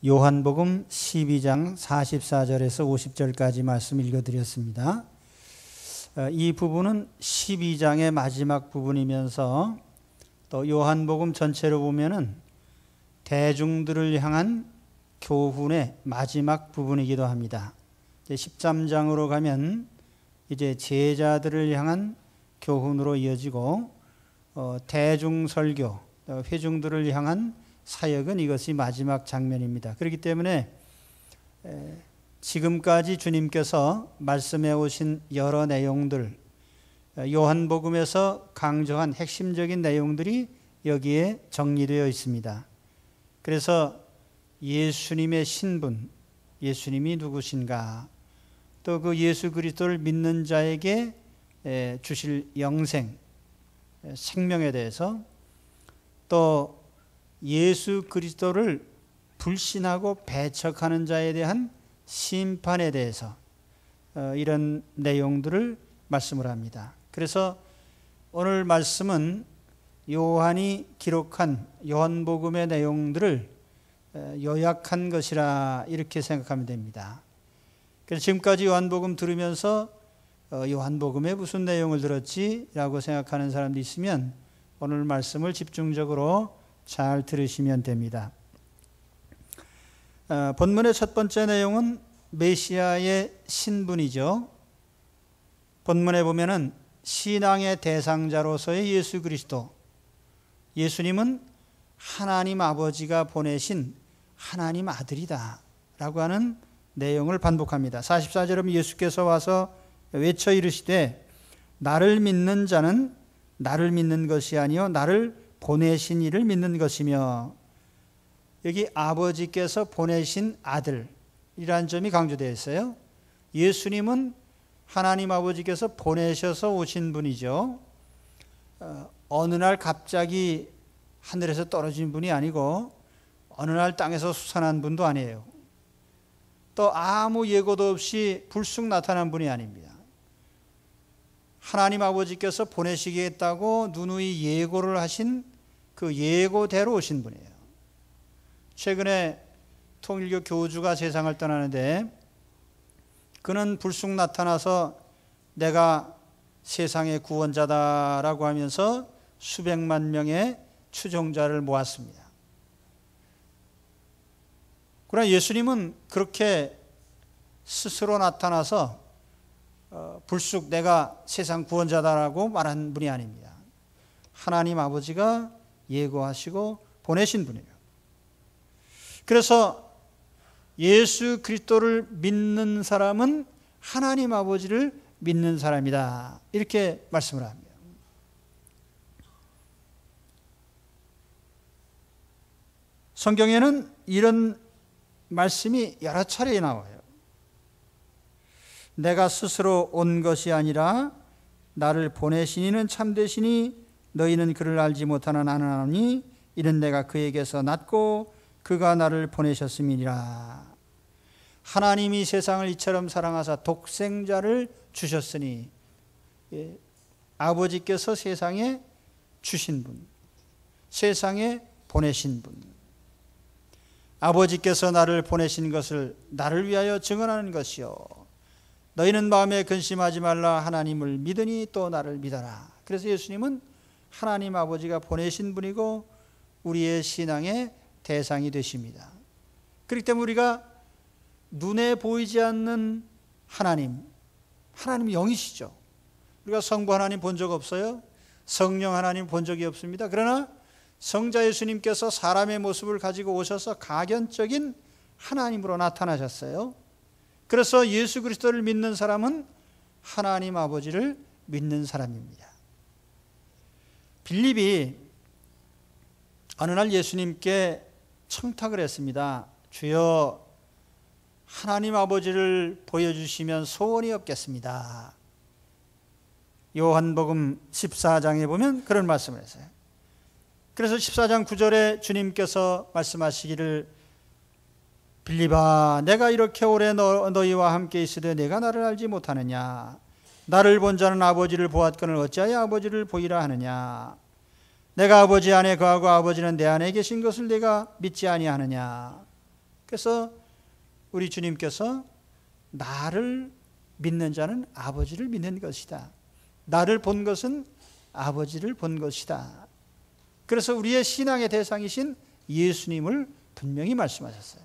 요한복음 12장 44절에서 50절까지 말씀 읽어드렸습니다. 이 부분은 12장의 마지막 부분이면서 또 요한복음 전체로 보면은 대중들을 향한 교훈의 마지막 부분이기도 합니다. 13장으로 가면 이제 제자들을 향한 교훈으로 이어지고 대중설교, 회중들을 향한 사역은 이것이 마지막 장면입니다. 그렇기 때문에 지금까지 주님께서 말씀해 오신 여러 내용들, 요한복음에서 강조한 핵심적인 내용들이 여기에 정리되어 있습니다. 그래서 예수님의 신분, 예수님이 누구신가, 또 그 예수 그리스도를 믿는 자에게 주실 영생, 생명에 대해서, 또 예수 그리스도를 불신하고 배척하는 자에 대한 심판에 대해서 이런 내용들을 말씀을 합니다. 그래서 오늘 말씀은 요한이 기록한 요한복음의 내용들을 요약한 것이라 이렇게 생각하면 됩니다. 그래서 지금까지 요한복음 들으면서 요한복음에 무슨 내용을 들었지? 라고 생각하는 사람도 있으면 오늘 말씀을 집중적으로 잘 들으시면 됩니다. 본문의 첫 번째 내용은 메시아의 신분이죠. 본문에 보면은 신앙의 대상자로서의 예수 그리스도, 예수님은 하나님 아버지가 보내신 하나님 아들이다 라고 하는 내용을 반복합니다. 44절은 예수께서 와서 외쳐 이르시되 나를 믿는 자는 나를 믿는 것이 아니요 나를 보내신 이를 믿는 것이며, 여기 아버지께서 보내신 아들이라는 점이 강조되어 있어요. 예수님은 하나님 아버지께서 보내셔서 오신 분이죠. 어느 날 갑자기 하늘에서 떨어진 분이 아니고 어느 날 땅에서 솟아난 분도 아니에요. 또 아무 예고도 없이 불쑥 나타난 분이 아닙니다. 하나님 아버지께서 보내시겠다고 누누이 예고를 하신 그 예고대로 오신 분이에요. 최근에 통일교 교주가 세상을 떠나는데 그는 불쑥 나타나서 내가 세상의 구원자다라고 하면서 수백만 명의 추종자를 모았습니다. 그러나 예수님은 그렇게 스스로 나타나서 불쑥 내가 세상 구원자다라고 말한 분이 아닙니다. 하나님 아버지가 예고하시고 보내신 분이에요. 그래서 예수 그리스도를 믿는 사람은 하나님 아버지를 믿는 사람이다, 이렇게 말씀을 합니다. 성경에는 이런 말씀이 여러 차례 나와요. 내가 스스로 온 것이 아니라 나를 보내신 이는 참되시니 너희는 그를 알지 못하나 나는 아노니 이는 내가 그에게서 났고 그가 나를 보내셨음이니라. 하나님이 세상을 이처럼 사랑하사 독생자를 주셨으니, 아버지께서 세상에 주신 분, 세상에 보내신 분, 아버지께서 나를 보내신 것을 나를 위하여 증언하는 것이요 너희는 마음에 근심하지 말라. 하나님을 믿으니 또 나를 믿어라. 그래서 예수님은 하나님 아버지가 보내신 분이고 우리의 신앙의 대상이 되십니다. 그렇기 때문에 우리가 눈에 보이지 않는 하나님, 하나님 영이시죠. 우리가 성부 하나님 본 적 없어요? 성령 하나님 본 적이 없습니다. 그러나 성자 예수님께서 사람의 모습을 가지고 오셔서 가견적인 하나님으로 나타나셨어요. 그래서 예수 그리스도를 믿는 사람은 하나님 아버지를 믿는 사람입니다. 빌립이 어느 날 예수님께 청탁을 했습니다. 주여, 하나님 아버지를 보여주시면 소원이 없겠습니다. 요한복음 14장에 보면 그런 말씀을 했어요. 그래서 14장 9절에 주님께서 말씀하시기를 빌립아, 내가 이렇게 오래 너희와 함께 있으되 내가 나를 알지 못하느냐? 나를 본 자는 아버지를 보았거늘 어찌하여 아버지를 보이라 하느냐? 내가 아버지 안에 거하고 아버지는 내 안에 계신 것을 내가 믿지 아니하느냐? 그래서 우리 주님께서 나를 믿는 자는 아버지를 믿는 것이다. 나를 본 것은 아버지를 본 것이다. 그래서 우리의 신앙의 대상이신 예수님을 분명히 말씀하셨어요.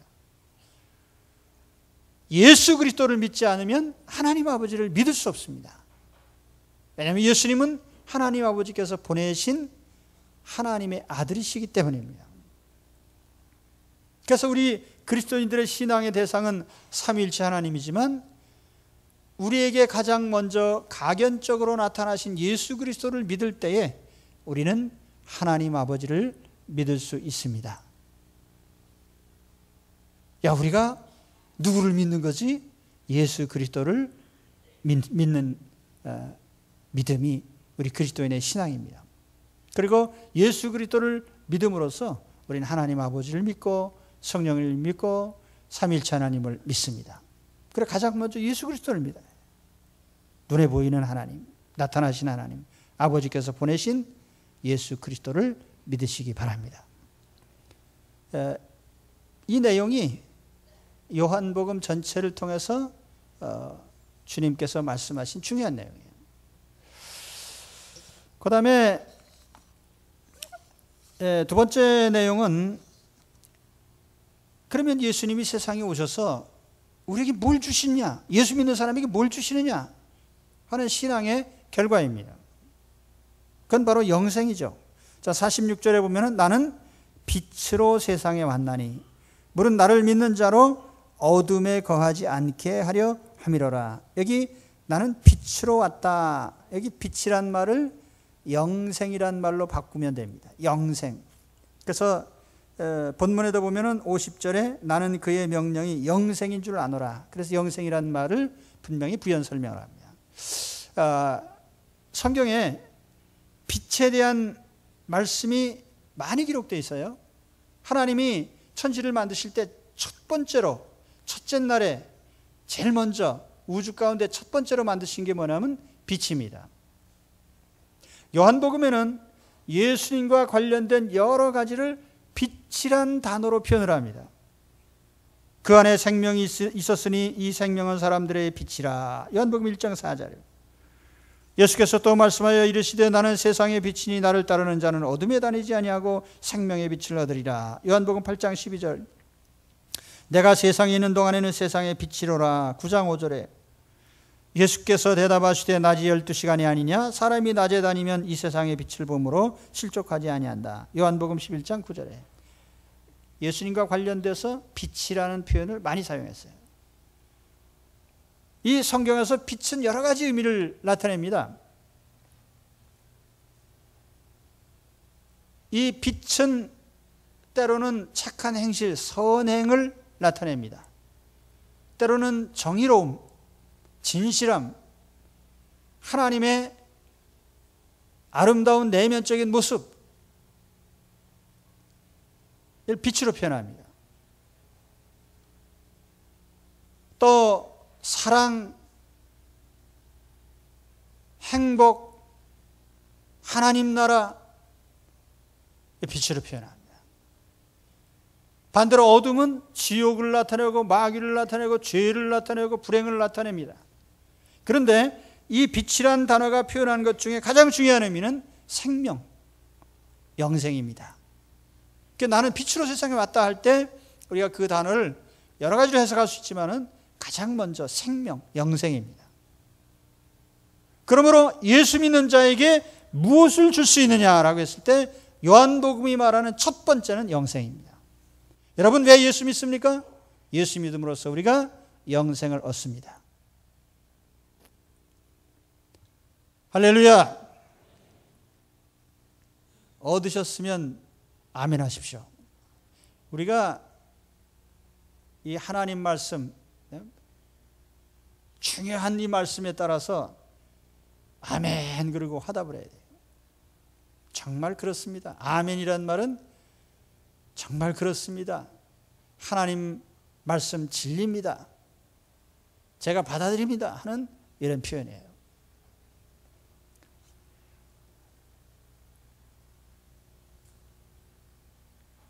예수 그리스도를 믿지 않으면 하나님 아버지를 믿을 수 없습니다. 왜냐하면 예수님은 하나님 아버지께서 보내신 하나님의 아들이시기 때문입니다. 그래서 우리 그리스도인들의 신앙의 대상은 삼위일체 하나님이지만 우리에게 가장 먼저 가견적으로 나타나신 예수 그리스도를 믿을 때에 우리는 하나님 아버지를 믿을 수 있습니다. 야, 우리가 누구를 믿는 거지? 예수 그리스도를 믿는 믿음이 우리 그리스도인의 신앙입니다. 그리고 예수 그리스도를 믿음으로써 우리는 하나님 아버지를 믿고 성령을 믿고 삼위일체 하나님을 믿습니다. 그래 가장 먼저 예수 그리스도를 믿어요. 눈에 보이는 하나님, 나타나신 하나님, 아버지께서 보내신 예수 그리스도를 믿으시기 바랍니다. 이 내용이 요한복음 전체를 통해서 주님께서 말씀하신 중요한 내용이에요. 그 다음에 두 번째 내용은 그러면 예수님이 세상에 오셔서 우리에게 뭘 주시냐, 예수 믿는 사람에게 뭘 주시느냐 하는 신앙의 결과입니다. 그건 바로 영생이죠. 자, 46절에 보면은 나는 빛으로 세상에 왔나니 물은 나를 믿는 자로 어둠에 거하지 않게 하려 함이로라. 여기 나는 빛으로 왔다. 여기 빛이란 말을 영생이란 말로 바꾸면 됩니다. 영생. 그래서 본문에도 보면은 50절에 나는 그의 명령이 영생인 줄 아노라. 그래서 영생이란 말을 분명히 부연 설명을 합니다. 성경에 빛에 대한 말씀이 많이 기록되어 있어요. 하나님이 천지를 만드실 때 첫 번째로, 첫째 날에 제일 먼저 우주 가운데 첫 번째로 만드신 게 뭐냐면 빛입니다. 요한복음에는 예수님과 관련된 여러 가지를 빛이란 단어로 표현을 합니다. 그 안에 생명이 있었으니 이 생명은 사람들의 빛이라. 요한복음 1장 4절이에요. 예수께서 또 말씀하여 이르시되 나는 세상의 빛이니 나를 따르는 자는 어둠에 다니지 아니하고 생명의 빛을 얻으리라. 요한복음 8장 12절. 내가 세상에 있는 동안에는 세상의 빛이로라. 9장 5절에 예수께서 대답하시되 낮이 12시간이 아니냐 사람이 낮에 다니면 이 세상의 빛을 보므로 실족하지 아니한다. 요한복음 11장 9절에 예수님과 관련돼서 빛이라는 표현을 많이 사용했어요. 이 성경에서 빛은 여러 가지 의미를 나타냅니다. 이 빛은 때로는 착한 행실, 선행을 나타냅니다. 때로는 정의로움, 진실함, 하나님의 아름다운 내면적인 모습, 이를 빛으로 표현합니다. 또 사랑, 행복, 하나님 나라, 빛으로 표현합니다. 반대로 어둠은 지옥을 나타내고 마귀를 나타내고 죄를 나타내고 불행을 나타냅니다. 그런데 이 빛이란 단어가 표현한 것 중에 가장 중요한 의미는 생명, 영생입니다. 그러니까 나는 빛으로 세상에 왔다 할 때 우리가 그 단어를 여러 가지로 해석할 수 있지만은 가장 먼저 생명, 영생입니다. 그러므로 예수 믿는 자에게 무엇을 줄 수 있느냐라고 했을 때 요한복음이 말하는 첫 번째는 영생입니다. 여러분 왜 예수 믿습니까? 예수 믿음으로써 우리가 영생을 얻습니다. 할렐루야. 얻으셨으면 아멘 하십시오. 우리가 이 하나님 말씀, 중요한 이 말씀에 따라서 아멘 그러고 화답을 해야 돼요. 정말 그렇습니다. 아멘이란 말은 정말 그렇습니다. 하나님 말씀 진리입니다. 제가 받아들입니다 하는 이런 표현이에요.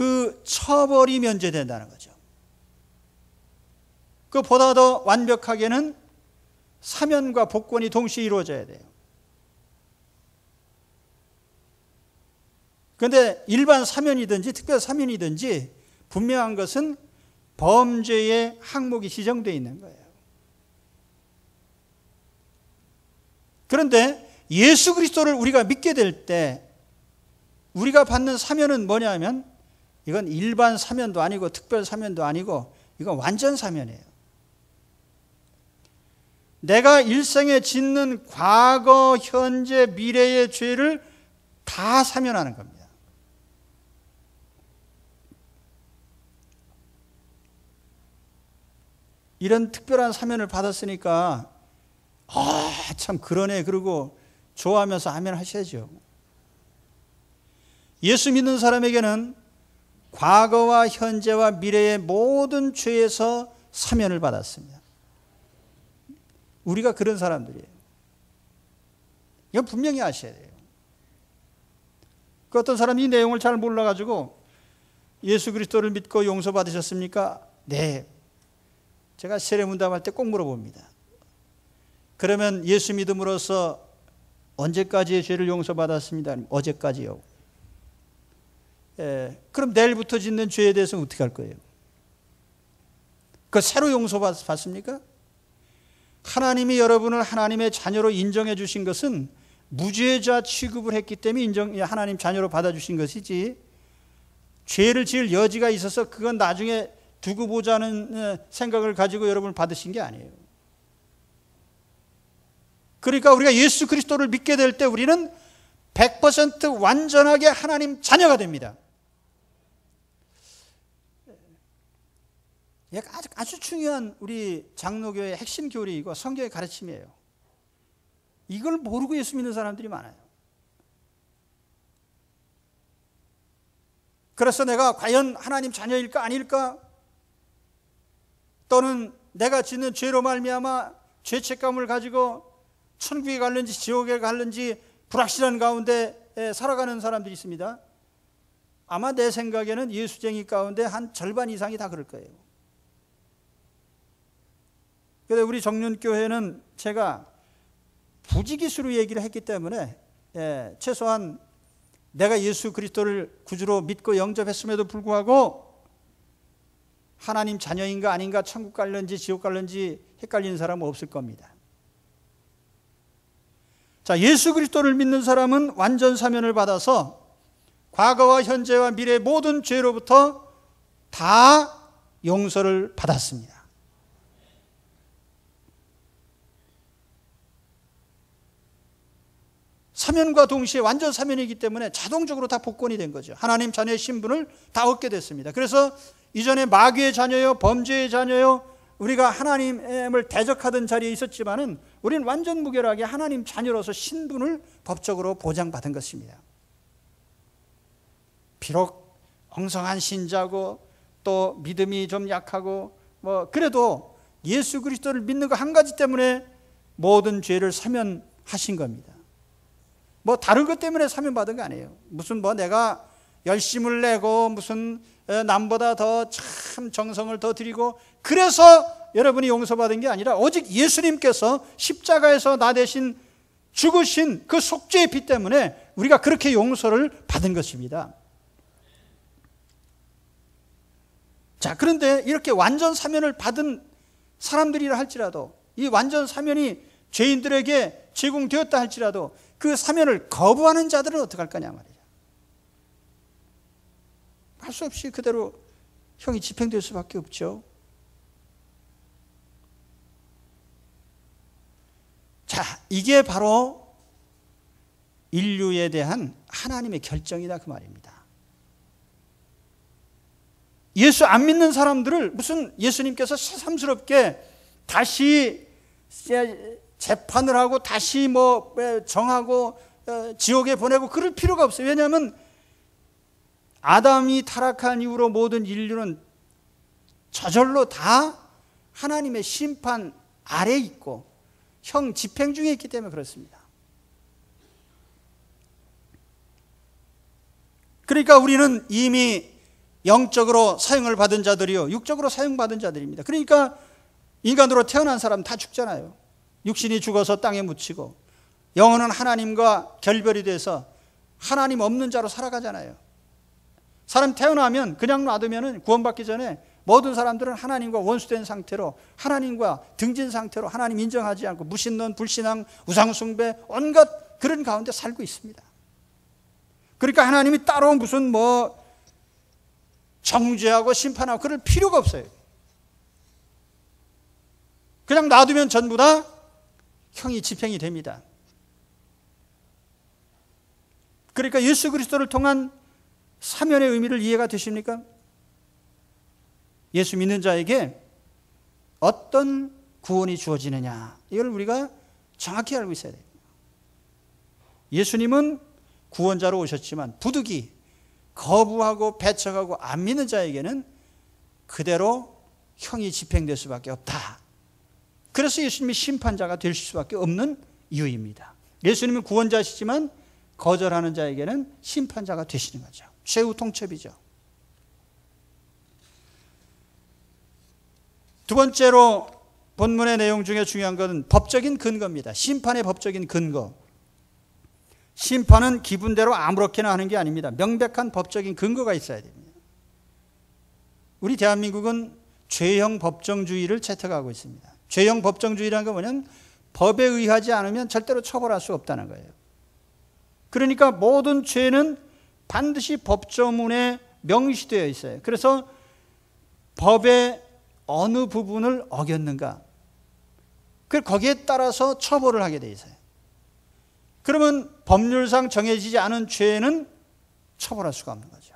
그 처벌이 면제된다는 거죠. 그보다 더 완벽하게는 사면과 복권이 동시에 이루어져야 돼요. 그런데 일반 사면이든지 특별 사면이든지 분명한 것은 범죄의 항목이 지정되어 있는 거예요. 그런데 예수 그리스도를 우리가 믿게 될 때 우리가 받는 사면은 뭐냐면 이건 일반 사면도 아니고 특별 사면도 아니고 이건 완전 사면이에요. 내가 일생에 짓는 과거, 현재, 미래의 죄를 다 사면하는 겁니다. 이런 특별한 사면을 받았으니까 참 그러네 그러고 좋아하면서 아멘 하셔야죠. 예수 믿는 사람에게는 과거와 현재와 미래의 모든 죄에서 사면을 받았습니다. 우리가 그런 사람들이에요. 이건 분명히 아셔야 돼요. 그 어떤 사람이 이 내용을 잘 몰라가지고 예수 그리스도를 믿고 용서받으셨습니까? 네. 제가 세례문답할 때 꼭 물어봅니다. 그러면 예수 믿음으로써 언제까지의 죄를 용서받았습니다? 어제까지요. 그럼 내일부터 짓는 죄에 대해서는 어떻게 할 거예요? 그 새로 용서받습니까? 하나님이 여러분을 하나님의 자녀로 인정해 주신 것은 무죄자 취급을 했기 때문에 하나님 자녀로 받아주신 것이지 죄를 지을 여지가 있어서 그건 나중에 두고 보자는 생각을 가지고 여러분을 받으신 게 아니에요. 그러니까 우리가 예수 그리스도를 믿게 될 때 우리는 100% 완전하게 하나님 자녀가 됩니다. 아주 중요한 우리 장로교의 핵심 교리이고 성경의 가르침이에요. 이걸 모르고 예수 믿는 사람들이 많아요. 그래서 내가 과연 하나님 자녀일까 아닐까? 또는 내가 짓는 죄로 말미암아 죄책감을 가지고 천국에 갈는지 지옥에 갈는지 불확실한 가운데 살아가는 사람들이 있습니다. 아마 내 생각에는 예수쟁이 가운데 한 절반 이상이 다 그럴 거예요. 그런데 우리 정륜교회는 제가 부지기수로 얘기를 했기 때문에 최소한 내가 예수 그리스도를 구주로 믿고 영접했음에도 불구하고 하나님 자녀인가 아닌가 천국 갈는지 지옥 갈는지 헷갈리는 사람은 없을 겁니다. 자, 예수 그리스도를 믿는 사람은 완전 사면을 받아서 과거와 현재와 미래의 모든 죄로부터 다 용서를 받았습니다. 사면과 동시에 완전 사면이기 때문에 자동적으로 다 복권이 된 거죠. 하나님 자녀의 신분을 다 얻게 됐습니다. 그래서 이전에 마귀의 자녀요, 범죄의 자녀요, 우리가 하나님을 대적하던 자리에 있었지만은 우리는 완전 무결하게 하나님 자녀로서 신분을 법적으로 보장받은 것입니다. 비록 엉성한 신자고 또 믿음이 좀 약하고 그래도 예수 그리스도를 믿는 거 한 가지 때문에 모든 죄를 사면하신 겁니다. 다른 것 때문에 사면받은 거 아니에요. 무슨 내가 열심을 내고 무슨 남보다 더 참 정성을 더 드리고 그래서 여러분이 용서받은 게 아니라 오직 예수님께서 십자가에서 나 대신 죽으신 그 속죄의 피 때문에 우리가 그렇게 용서를 받은 것입니다. 자, 그런데 이렇게 완전 사면을 받은 사람들이라 할지라도 이 완전 사면이 죄인들에게 제공되었다 할지라도 그 사면을 거부하는 자들은 어떻게 할 거냐 말이죠. 할 수 없이 그대로 형이 집행될 수밖에 없죠. 자, 이게 바로 인류에 대한 하나님의 결정이다 그 말입니다. 예수 안 믿는 사람들을 무슨 예수님께서 새삼스럽게 다시 재판을 하고 다시 정하고 지옥에 보내고 그럴 필요가 없어요. 왜냐하면 아담이 타락한 이후로 모든 인류는 저절로 다 하나님의 심판 아래에 있고 형 집행 중에 있기 때문에 그렇습니다. 그러니까 우리는 이미 영적으로 사용을 받은 자들이요 육적으로 사용받은 자들입니다. 그러니까 인간으로 태어난 사람 다 죽잖아요. 육신이 죽어서 땅에 묻히고 영혼은 하나님과 결별이 돼서 하나님 없는 자로 살아가잖아요. 사람 태어나면 그냥 놔두면 구원받기 전에 모든 사람들은 하나님과 원수된 상태로 하나님과 등진 상태로 하나님 인정하지 않고 무신론, 불신앙, 우상숭배 온갖 그런 가운데 살고 있습니다. 그러니까 하나님이 따로 무슨 정죄하고 심판하고 그럴 필요가 없어요. 그냥 놔두면 전부 다 형이 집행이 됩니다. 그러니까 예수 그리스도를 통한 사면의 의미를 이해가 되십니까? 예수 믿는 자에게 어떤 구원이 주어지느냐, 이걸 우리가 정확히 알고 있어야 돼요. 예수님은 구원자로 오셨지만 부득이 거부하고 배척하고 안 믿는 자에게는 그대로 형이 집행될 수밖에 없다. 그래서 예수님이 심판자가 될 수밖에 없는 이유입니다. 예수님은 구원자시지만 거절하는 자에게는 심판자가 되시는 거죠. 최후 통첩이죠. 두 번째로 본문의 내용 중에 중요한 것은 법적인 근거입니다. 심판의 법적인 근거. 심판은 기분대로 아무렇게나 하는 게 아닙니다. 명백한 법적인 근거가 있어야 됩니다. 우리 대한민국은 죄형 법정주의를 채택하고 있습니다. 죄형 법정주의라는 건 뭐냐면 법에 의하지 않으면 절대로 처벌할 수 없다는 거예요. 그러니까 모든 죄는 반드시 법조문에 명시되어 있어요. 그래서 법의 어느 부분을 어겼는가, 거기에 따라서 처벌을 하게 돼 있어요. 그러면 법률상 정해지지 않은 죄는 처벌할 수가 없는 거죠.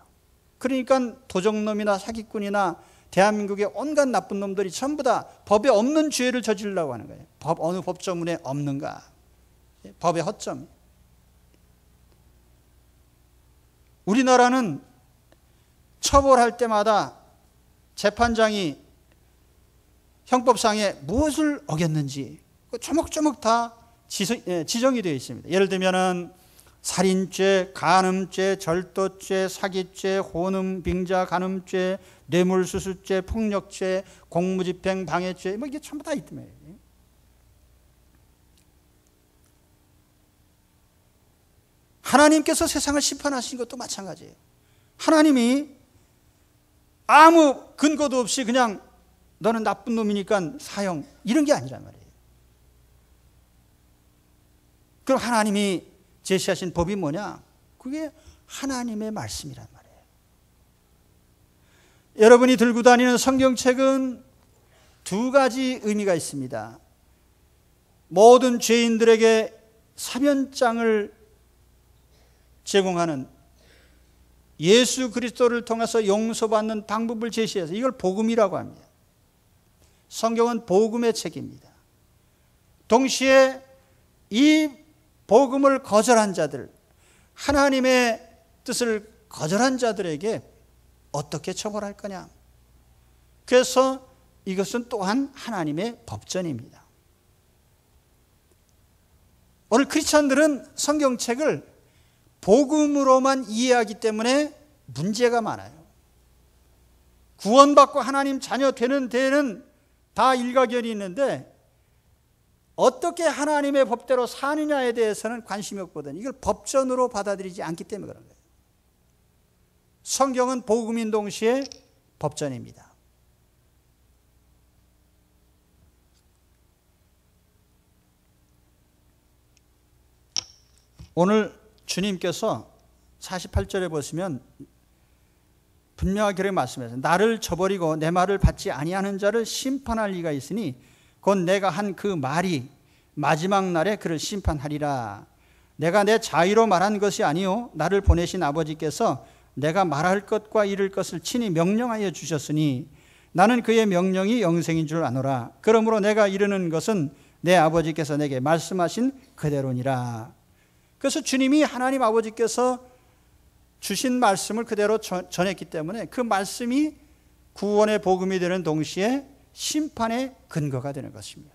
그러니까 도적놈이나 사기꾼이나 대한민국의 온갖 나쁜 놈들이 전부 다 법에 없는 죄를 저지르려고 하는 거예요. 어느 법조문에 없는가, 법의 허점. 우리나라는 처벌할 때마다 재판장이 형법상에 무엇을 어겼는지 조목조목 다 지정이 되어 있습니다. 예를 들면 살인죄, 간음죄, 절도죄, 사기죄, 혼음, 빙자, 간음죄, 뇌물수수죄, 폭력죄, 공무집행, 방해죄, 이게 전부 다 있다며. 하나님께서 세상을 심판하신 것도 마찬가지예요. 하나님이 아무 근거도 없이 그냥 너는 나쁜 놈이니까 사형, 이런 게 아니란 말이에요. 그럼 하나님이 제시하신 법이 뭐냐? 그게 하나님의 말씀이란 말이에요. 여러분이 들고 다니는 성경책은 두 가지 의미가 있습니다. 모든 죄인들에게 사면장을 제공하는, 예수 그리스도를 통해서 용서받는 방법을 제시해서 이걸 복음이라고 합니다. 성경은 복음의 책입니다. 동시에 이 복음을 거절한 자들, 하나님의 뜻을 거절한 자들에게 어떻게 처벌할 거냐. 그래서 이것은 또한 하나님의 법전입니다. 오늘 크리스찬들은 성경책을 복음으로만 이해하기 때문에 문제가 많아요. 구원받고 하나님 자녀 되는 데에는 다 일가견이 있는데 어떻게 하나님의 법대로 사느냐에 대해서는 관심이 없거든요. 이걸 법전으로 받아들이지 않기 때문에 그런 거예요. 성경은 복음인 동시에 법전입니다. 오늘 주님께서 48절에 보시면 분명하게 그렇게 말씀하셨어요. 나를 저버리고 내 말을 받지 아니하는 자를 심판할 리가 있으니 곧 내가 한 그 말이 마지막 날에 그를 심판하리라. 내가 내 자의로 말한 것이 아니요 나를 보내신 아버지께서 내가 말할 것과 이룰 것을 친히 명령하여 주셨으니 나는 그의 명령이 영생인 줄 아노라. 그러므로 내가 이르는 것은 내 아버지께서 내게 말씀하신 그대로니라. 그래서 주님이 하나님 아버지께서 주신 말씀을 그대로 전했기 때문에 그 말씀이 구원의 복음이 되는 동시에 심판의 근거가 되는 것입니다.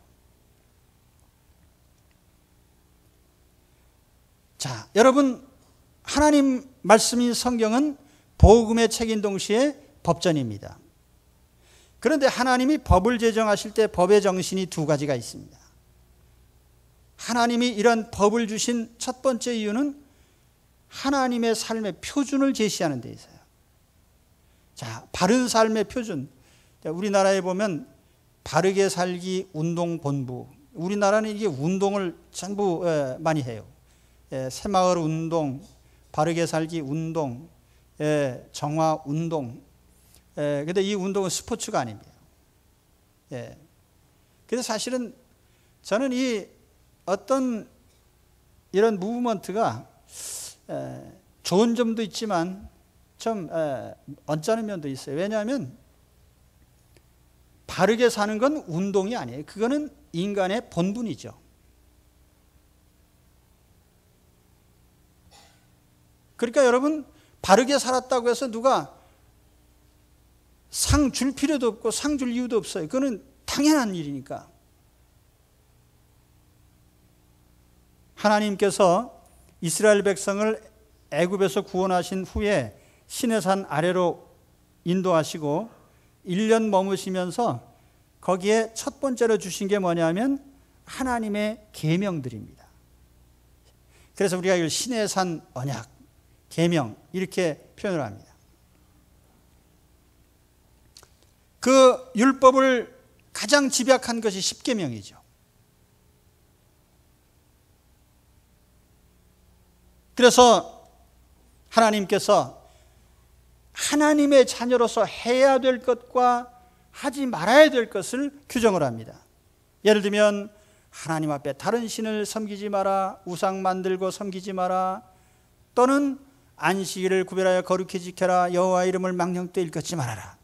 자, 여러분, 하나님 말씀인 성경은 복음의 책인 동시에 법전입니다. 그런데 하나님이 법을 제정하실 때 법의 정신이 두 가지가 있습니다. 하나님이 이런 법을 주신 첫 번째 이유는 하나님의 삶의 표준을 제시하는 데 있어요. 자, 바른 삶의 표준. 우리나라에 보면 바르게 살기 운동본부. 우리나라는 이게 운동을 전부 많이 해요. 새마을 운동, 바르게 살기 운동, 정화 운동. 근데 이 운동은 스포츠가 아닙니다. 그래서 사실은 저는 이 어떤 이런 무브먼트가 좋은 점도 있지만 좀 언짢은 면도 있어요. 왜냐하면 바르게 사는 건 운동이 아니에요. 그거는 인간의 본분이죠. 그러니까 여러분, 바르게 살았다고 해서 누가 상 줄 필요도 없고 상 줄 이유도 없어요. 그거는 당연한 일이니까. 하나님께서 이스라엘 백성을 애굽에서 구원하신 후에 시내산 아래로 인도하시고 1년 머무시면서 거기에 첫 번째로 주신 게 뭐냐면 하나님의 계명들입니다. 그래서 우리가 이걸 시내산 언약, 계명 이렇게 표현을 합니다. 그 율법을 가장 집약한 것이 십계명이죠. 그래서 하나님께서 하나님의 자녀로서 해야 될 것과 하지 말아야 될 것을 규정을 합니다. 예를 들면 하나님 앞에 다른 신을 섬기지 마라, 우상 만들고 섬기지 마라, 또는 안식일을 구별하여 거룩히 지켜라, 여호와 이름을 망령되이 일컫지 말아라.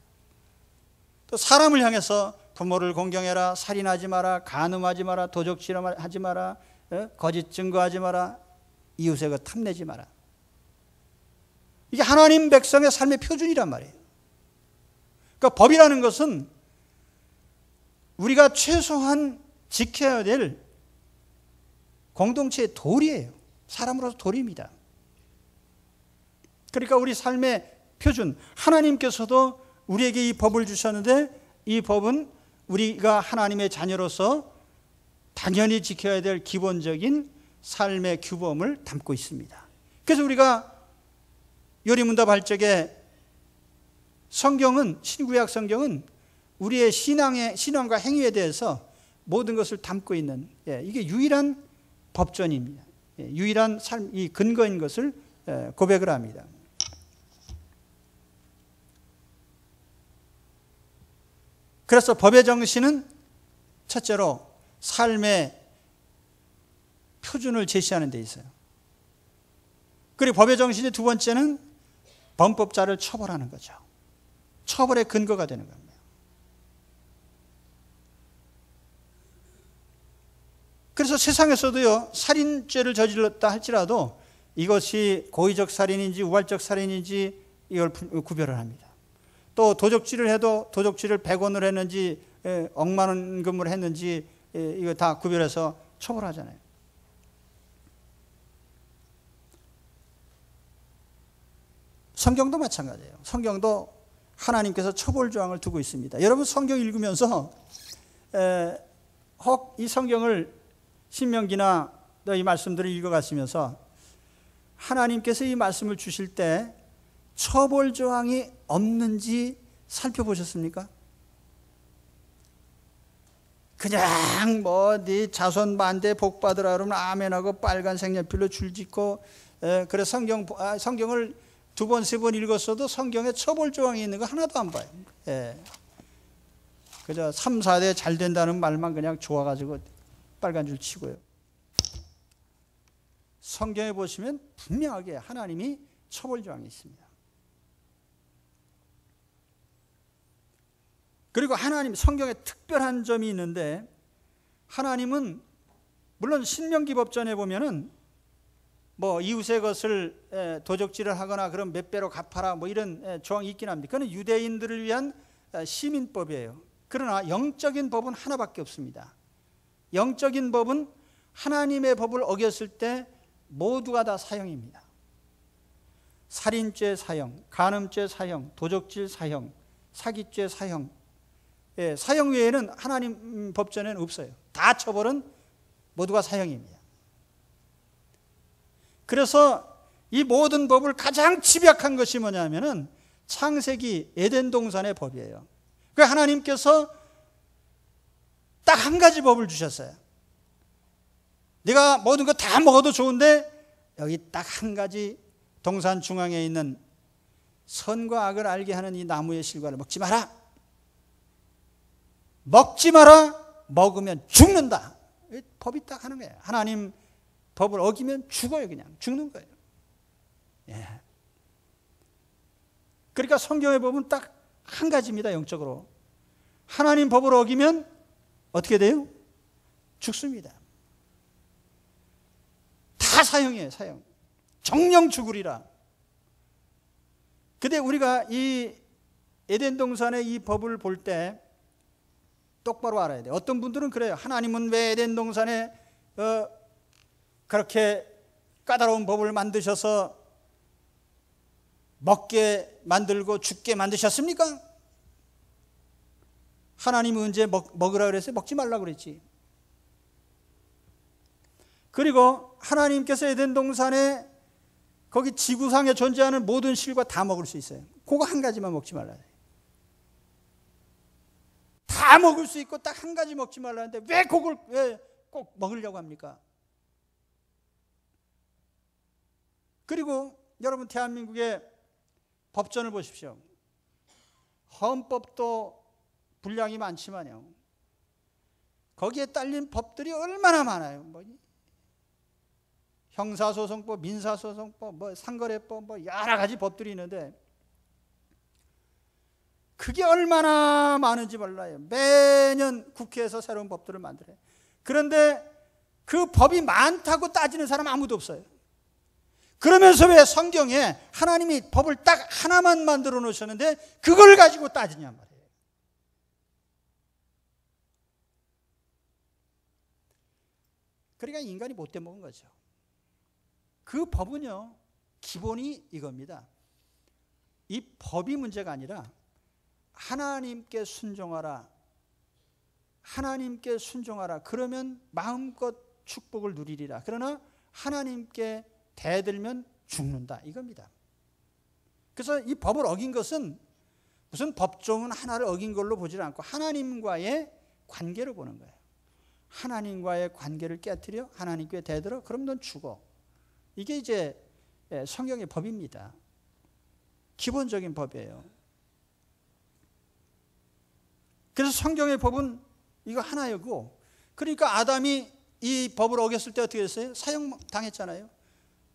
또 사람을 향해서 부모를 공경해라, 살인하지 마라, 간음하지 마라, 도적질하지 마라, 거짓 증거하지 마라, 이웃의 것 탐내지 마라. 이게 하나님 백성의 삶의 표준이란 말이에요. 그러니까 법이라는 것은 우리가 최소한 지켜야 될 공동체의 도리예요. 사람으로서 도리입니다. 그러니까 우리 삶의 표준, 하나님께서도 우리에게 이 법을 주셨는데 이 법은 우리가 하나님의 자녀로서 당연히 지켜야 될 기본적인 삶의 규범을 담고 있습니다. 그래서 우리가 요리문답 할 적에 성경은, 신구약 성경은 우리의 신앙과 행위에 대해서 모든 것을 담고 있는, 이게 유일한 법전입니다. 유일한 삶, 이 근거인 것을 고백을 합니다. 그래서 법의 정신은 첫째로 삶의 표준을 제시하는 데 있어요. 그리고 법의 정신의 두 번째는 범법자를 처벌하는 거죠. 처벌의 근거가 되는 겁니다. 그래서 세상에서도요, 살인죄를 저질렀다 할지라도 이것이 고의적 살인인지 우발적 살인인지 이걸 구별을 합니다. 또 도적질을 해도 도적질을 100원을 했는지 억만원금을 했는지 이거 다 구별해서 처벌하잖아요. 성경도 마찬가지예요. 성경도 하나님께서 처벌 조항을 두고 있습니다. 여러분 성경 읽으면서 혹 이 성경을 신명기나 이 말씀들을 읽어가시면서 하나님께서 이 말씀을 주실 때 처벌 조항이 없는지 살펴보셨습니까? 그냥 네 자손 만대 복 받으라 그러면 아멘하고 빨간 색연필로 줄짓고, 그래서 성경을 2번, 3번 읽었어도 성경에 처벌 조항이 있는 거 하나도 안 봐요. 그저 3, 4대 잘 된다는 말만 그냥 좋아가지고 빨간 줄 치고요. 성경에 보시면 분명하게 하나님이 처벌 조항이 있습니다. 그리고 하나님 성경에 특별한 점이 있는데, 하나님은 물론 신명기 법전에 보면은 이웃의 것을 도적질을 하거나 그럼 몇 배로 갚아라 이런 조항이 있긴 합니다. 그건 유대인들을 위한 시민법이에요. 그러나 영적인 법은 하나밖에 없습니다. 영적인 법은 하나님의 법을 어겼을 때 모두가 다 사형입니다. 살인죄 사형, 간음죄 사형, 도적질 사형, 사기죄 사형, 사형 외에는 하나님 법전에는 없어요. 다 처벌은 모두가 사형입니다. 그래서 이 모든 법을 가장 집약한 것이 뭐냐면은 창세기 에덴 동산의 법이에요. 그 하나님께서 딱 한 가지 법을 주셨어요. 네가 모든 거 다 먹어도 좋은데 여기 딱 한 가지 동산 중앙에 있는 선과 악을 알게 하는 이 나무의 실과를 먹지 마라. 먹지 마라. 먹으면 죽는다. 법이 딱 하는 거예요. 하나님 법을 어기면 죽어요. 그냥 죽는 거예요. 예. 그러니까 성경의 법은 딱 한 가지입니다. 영적으로 하나님 법을 어기면 어떻게 돼요? 죽습니다. 다 사형이에요. 사형. 정령 죽으리라. 근데 우리가 이 에덴 동산의 이 법을 볼 때 똑바로 알아야 돼요. 어떤 분들은 그래요. 하나님은 왜 에덴 동산에 그렇게 까다로운 법을 만드셔서 먹게 만들고 죽게 만드셨습니까? 하나님은 언제 먹으라 그랬어요? 먹지 말라 그랬지. 그리고 하나님께서 에덴 동산에 거기 지구상에 존재하는 모든 실과 다 먹을 수 있어요. 그거 한 가지만 먹지 말라. 다 먹을 수 있고 딱 한 가지 먹지 말라는데 왜 그걸 왜 꼭 먹으려고 합니까? 그리고 여러분 대한민국의 법전을 보십시오. 헌법도 분량이 많지만요. 거기에 딸린 법들이 얼마나 많아요. 형사소송법, 민사소송법, 상거래법, 여러 가지 법들이 있는데 그게 얼마나 많은지 몰라요. 매년 국회에서 새로운 법들을 만들어요. 그런데 그 법이 많다고 따지는 사람 아무도 없어요. 그러면서 왜 성경에 하나님이 법을 딱 하나만 만들어 놓으셨는데 그걸 가지고 따지냔 말이에요. 그러니까 인간이 못돼 먹은 거죠. 그 법은요, 기본이 이겁니다. 이 법이 문제가 아니라 하나님께 순종하라. 하나님께 순종하라. 그러면 마음껏 축복을 누리리라. 그러나 하나님께 대들면 죽는다. 이겁니다. 그래서 이 법을 어긴 것은 무슨 법조문 하나를 어긴 걸로 보지 않고 하나님과의 관계로 보는 거예요. 하나님과의 관계를 깨트려 하나님께 대들어 그럼 넌 죽어. 이게 이제 성경의 법입니다. 기본적인 법이에요. 그래서 성경의 법은 이거 하나였고, 그러니까 아담이 이 법을 어겼을 때 어떻게 됐어요? 사형당했잖아요.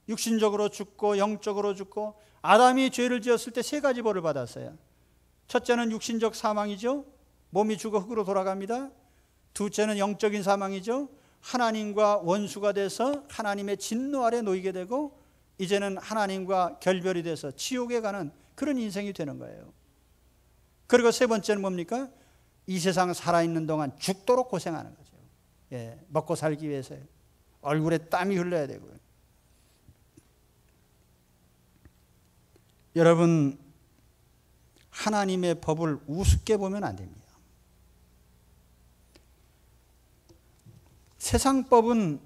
육신적으로 죽고 영적으로 죽고. 아담이 죄를 지었을 때 세 가지 벌을 받았어요. 첫째는 육신적 사망이죠. 몸이 죽어 흙으로 돌아갑니다. 둘째는 영적인 사망이죠. 하나님과 원수가 돼서 하나님의 진노 아래 놓이게 되고 이제는 하나님과 결별이 돼서 지옥에 가는 그런 인생이 되는 거예요. 그리고 세 번째는 뭡니까? 이 세상 살아있는 동안 죽도록 고생하는 거죠. 예, 먹고 살기 위해서 얼굴에 땀이 흘러야 되고요. 여러분, 하나님의 법을 우습게 보면 안 됩니다. 세상 법은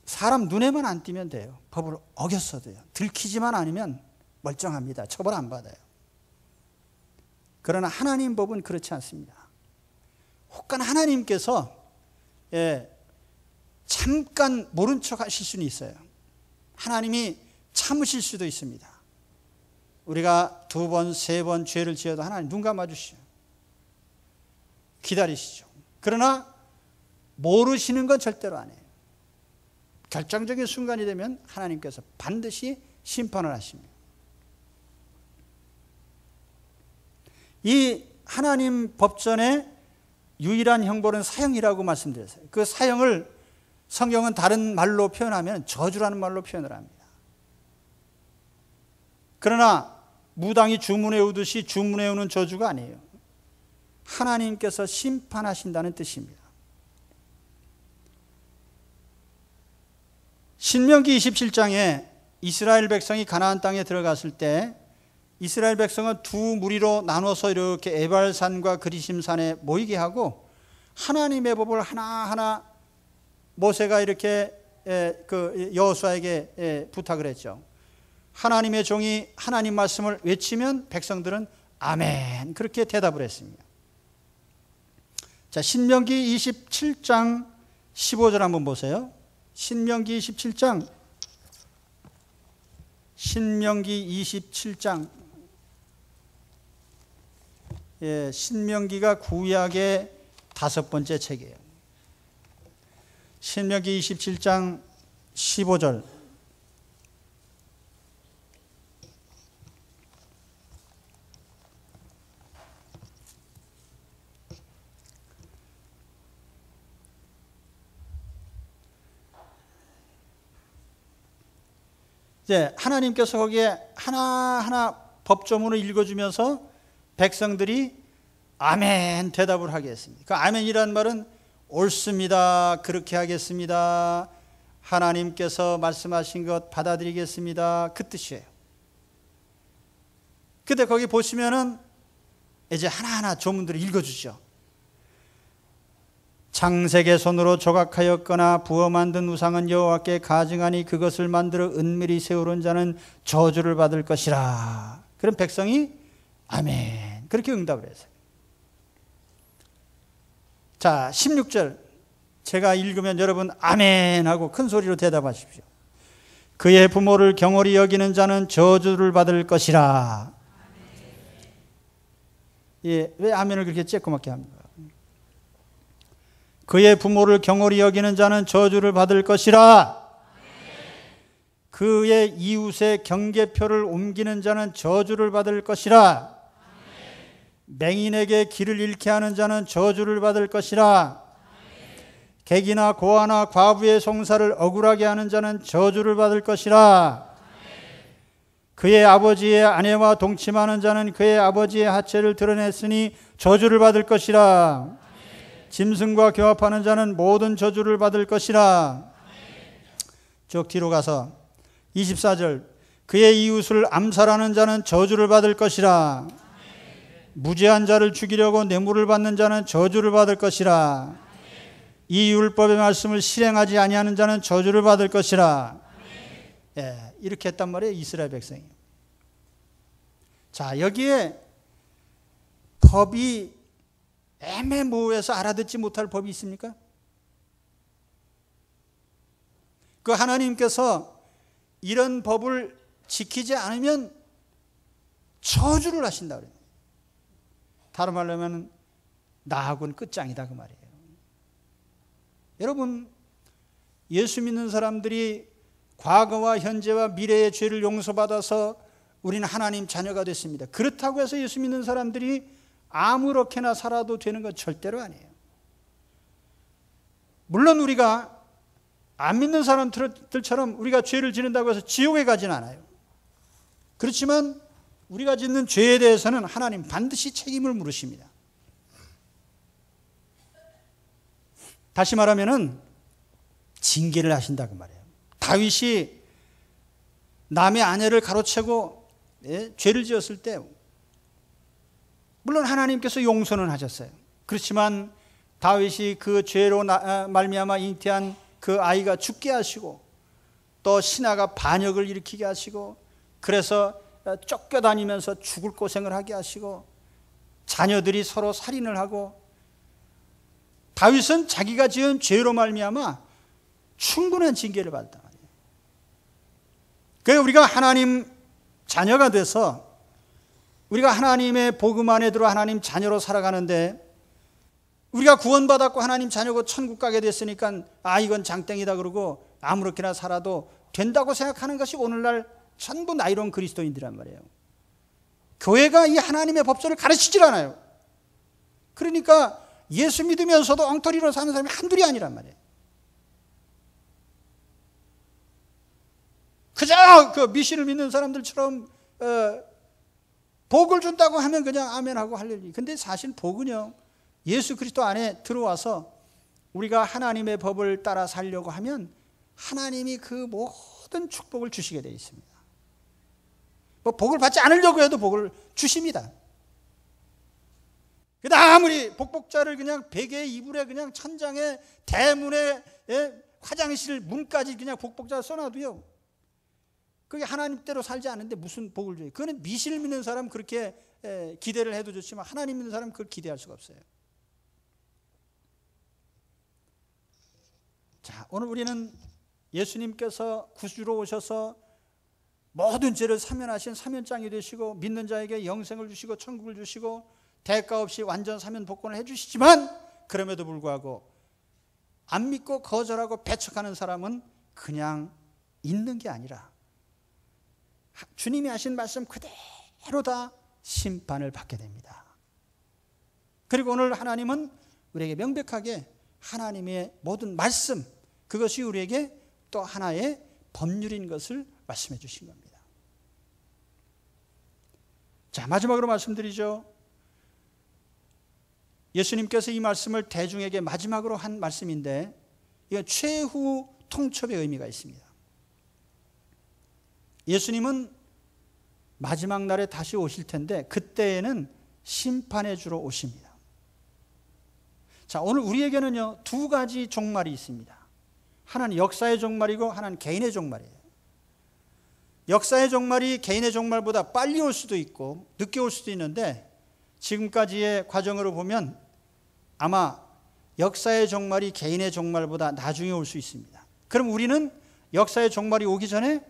사람 눈에만 안 띄면 돼요. 법을 어겼어도요. 들키지만 않으면 멀쩡합니다. 처벌 안 받아요. 그러나 하나님 법은 그렇지 않습니다. 혹간 하나님께서 잠깐 모른 척 하실 수는 있어요. 하나님이 참으실 수도 있습니다. 우리가 2번, 3번 죄를 지어도 하나님 눈 감아주시죠. 기다리시죠. 그러나 모르시는 건 절대로 안 해요. 결정적인 순간이 되면 하나님께서 반드시 심판을 하십니다. 이 하나님 법전의 유일한 형벌은 사형이라고 말씀드렸어요. 그 사형을 성경은 다른 말로 표현하면 저주라는 말로 표현을 합니다. 그러나 무당이 주문해오듯이 주문해오는 저주가 아니에요. 하나님께서 심판하신다는 뜻입니다. 신명기 27장에 이스라엘 백성이 가나안 땅에 들어갔을 때 이스라엘 백성은 두 무리로 나눠서 이렇게 에발산과 그리심산에 모이게 하고 하나님의 법을 하나하나 모세가 이렇게 그 여호수아에게 부탁을 했죠. 하나님의 종이 하나님 말씀을 외치면 백성들은 아멘 그렇게 대답을 했습니다. 자, 신명기 27장 15절 한번 보세요. 신명기 27장 신명기가 구약의 5번째 책이에요. 신명기 27장 15절. 이제 하나님께서 거기에 하나하나 법조문을 읽어주면서 백성들이 아멘 대답을 하게 했습니다. 그 아멘이라는 말은 옳습니다. 그렇게 하겠습니다. 하나님께서 말씀하신 것 받아들이겠습니다. 그 뜻이에요. 근데 거기 보시면은 이제 하나하나 조문들을 읽어주죠. 장색의 손으로 조각하였거나 부어 만든 우상은 여호와께 가증하니 그것을 만들어 은밀히 세우는 자는 저주를 받을 것이라. 그럼 백성이 아멘 그렇게 응답을 했어요. 자, 16절 제가 읽으면 여러분 아멘 하고 큰 소리로 대답하십시오. 그의 부모를 경홀히 여기는 자는 저주를 받을 것이라. 예, 왜 아멘을 그렇게 쬐끄맣게 합니까? 그의 부모를 경홀히 여기는 자는 저주를 받을 것이라. 그의 이웃의 경계표를 옮기는 자는 저주를 받을 것이라. 맹인에게 길을 잃게 하는 자는 저주를 받을 것이라. 객이나 고아나 과부의 송사를 억울하게 하는 자는 저주를 받을 것이라. 그의 아버지의 아내와 동침하는 자는 그의 아버지의 하체를 드러냈으니 저주를 받을 것이라. 짐승과 교합하는 자는 모든 저주를 받을 것이라. 쭉 뒤로 가서 24절 그의 이웃을 암살하는 자는 저주를 받을 것이라. 무죄한 자를 죽이려고 뇌물을 받는 자는 저주를 받을 것이라. 이 율법의 말씀을 실행하지 아니하는 자는 저주를 받을 것이라. 예, 이렇게 했단 말이에요. 이스라엘 백성이. 자, 여기에 법이 애매모호해서 알아듣지 못할 법이 있습니까? 그 하나님께서 이런 법을 지키지 않으면 저주를 하신다 그래요. 다른 말로 하면 나하고는 끝장이다 그 말이에요. 여러분, 예수 믿는 사람들이 과거와 현재와 미래의 죄를 용서받아서 우리는 하나님 자녀가 됐습니다. 그렇다고 해서 예수 믿는 사람들이 아무렇게나 살아도 되는 건 절대로 아니에요. 물론 우리가 안 믿는 사람들처럼 우리가 죄를 지는다고 해서 지옥에 가진 않아요. 그렇지만 우리가 짓는 죄에 대해서는 하나님 반드시 책임을 물으십니다. 다시 말하면은 징계를 하신다고 말해요. 다윗이 남의 아내를 가로채고 죄를 지었을 때 물론 하나님께서 용서는 하셨어요. 그렇지만 다윗이 그 죄로 말미암아 잉태한 그 아이가 죽게 하시고 또 신하가 반역을 일으키게 하시고 그래서 쫓겨다니면서 죽을 고생을 하게 하시고 자녀들이 서로 살인을 하고 다윗은 자기가 지은 죄로 말미암아 충분한 징계를 받았단 말이에요. 그래서 우리가 하나님 자녀가 돼서 우리가 하나님의 복음 안에 들어 하나님 자녀로 살아가는데 우리가 구원받았고 하나님 자녀고 천국 가게 됐으니까 이건 장땡이다 그러고 아무렇게나 살아도 된다고 생각하는 것이 오늘날 전부 나이로운 그리스도인들이란 말이에요. 교회가 이 하나님의 법조를 가르치질 않아요. 그러니까 예수 믿으면서도 엉터리로 사는 사람이 한둘이 아니란 말이에요. 그저 그 미신을 믿는 사람들처럼 복을 준다고 하면 그냥 아멘하고 할렐루야. 근데 사실 복은요, 예수 그리스도 안에 들어와서 우리가 하나님의 법을 따라 살려고 하면 하나님이 그 모든 모든 축복을 주시게 되어 있습니다. 뭐 복을 받지 않으려고 해도 복을 주십니다. 아무리 복복자를 그냥 베개 이불에 그냥 천장에 대문에 화장실 문까지 그냥 복복자 써놔도요, 그게 하나님대로 살지 않는데 무슨 복을 줘요? 그거는 미신을 믿는 사람 그렇게 기대를 해도 좋지만 하나님 믿는 사람은 그걸 기대할 수가 없어요. 자, 오늘 우리는 예수님께서 구주로 오셔서 모든 죄를 사면하신 사면장이 되시고 믿는 자에게 영생을 주시고 천국을 주시고 대가 없이 완전 사면 복권을 해주시지만, 그럼에도 불구하고 안 믿고 거절하고 배척하는 사람은 그냥 있는 게 아니라 주님이 하신 말씀 그대로 다 심판을 받게 됩니다. 그리고 오늘 하나님은 우리에게 명백하게 하나님의 모든 말씀, 그것이 우리에게 또 하나의 법률인 것을 말씀해 주신 겁니다. 자, 마지막으로 말씀드리죠. 예수님께서 이 말씀을 대중에게 마지막으로 한 말씀인데, 이건 최후 통첩의 의미가 있습니다. 예수님은 마지막 날에 다시 오실 텐데 그때에는 심판의 주로 오십니다. 자, 오늘 우리에게는요, 두 가지 종말이 있습니다. 하나는 역사의 종말이고 하나는 개인의 종말이에요. 역사의 종말이 개인의 종말보다 빨리 올 수도 있고 늦게 올 수도 있는데, 지금까지의 과정으로 보면 아마 역사의 종말이 개인의 종말보다 나중에 올 수 있습니다. 그럼 우리는 역사의 종말이 오기 전에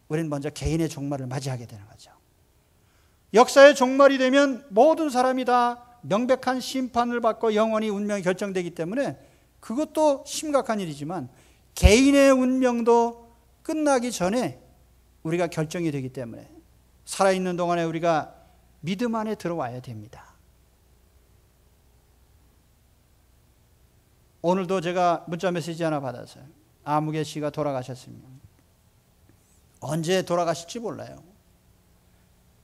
우리는 먼저 개인의 종말을 맞이하게 되는 거죠. 역사의 종말이 되면 모든 사람이 다 명백한 심판을 받고 영원히 운명이 결정되기 때문에 그것도 심각한 일이지만, 개인의 운명도 끝나기 전에 우리가 결정이 되기 때문에 살아있는 동안에 우리가 믿음 안에 들어와야 됩니다. 오늘도 제가 문자 메시지 하나 받았어요. 아무개 씨가 돌아가셨습니다. 언제 돌아가실지 몰라요.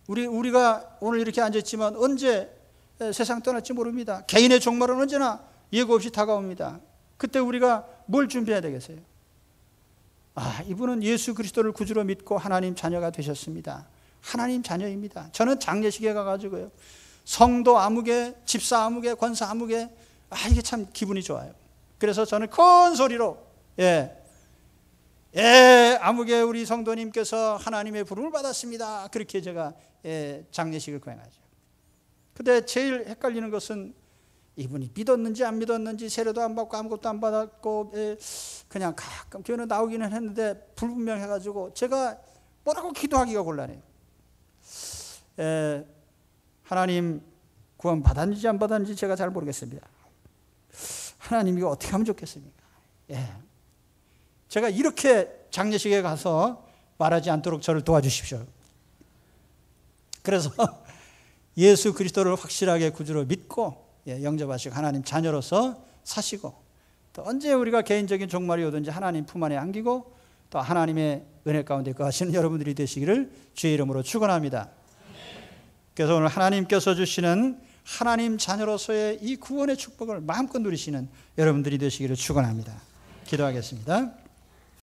우리가 오늘 이렇게 앉았지만 언제 세상 떠날지 모릅니다. 개인의 종말은 언제나 예고 없이 다가옵니다. 그때 우리가 뭘 준비해야 되겠어요? 이분은 예수 그리스도를 구주로 믿고 하나님 자녀가 되셨습니다. 하나님 자녀입니다. 저는 장례식에 가가지고요, 성도 아무개, 집사 아무개, 권사 아무개, 이게 참 기분이 좋아요. 그래서 저는 큰 소리로 아무개 우리 성도님께서 하나님의 부름을 받았습니다, 그렇게 제가 장례식을 거행하죠. 근데 제일 헷갈리는 것은 이분이 믿었는지 안 믿었는지, 세례도 안 받고 아무것도 안 받았고 그냥 가끔 교회는 나오기는 했는데 불분명해가지고 제가 뭐라고 기도하기가 곤란해요. 하나님 구원 받았는지 안 받았는지 제가 잘 모르겠습니다. 하나님 이거 어떻게 하면 좋겠습니까? 제가 이렇게 장례식에 가서 말하지 않도록 저를 도와주십시오. 그래서 예수 그리스도를 확실하게 구주로 믿고 영접하시고 하나님 자녀로서 사시고, 또 언제 우리가 개인적인 종말이 오든지 하나님 품 안에 안기고 또 하나님의 은혜 가운데 거하시는 여러분들이 되시기를 주의 이름으로 축원합니다. 그래서 오늘 하나님께서 주시는 하나님 자녀로서의 이 구원의 축복을 마음껏 누리시는 여러분들이 되시기를 축원합니다. 기도하겠습니다.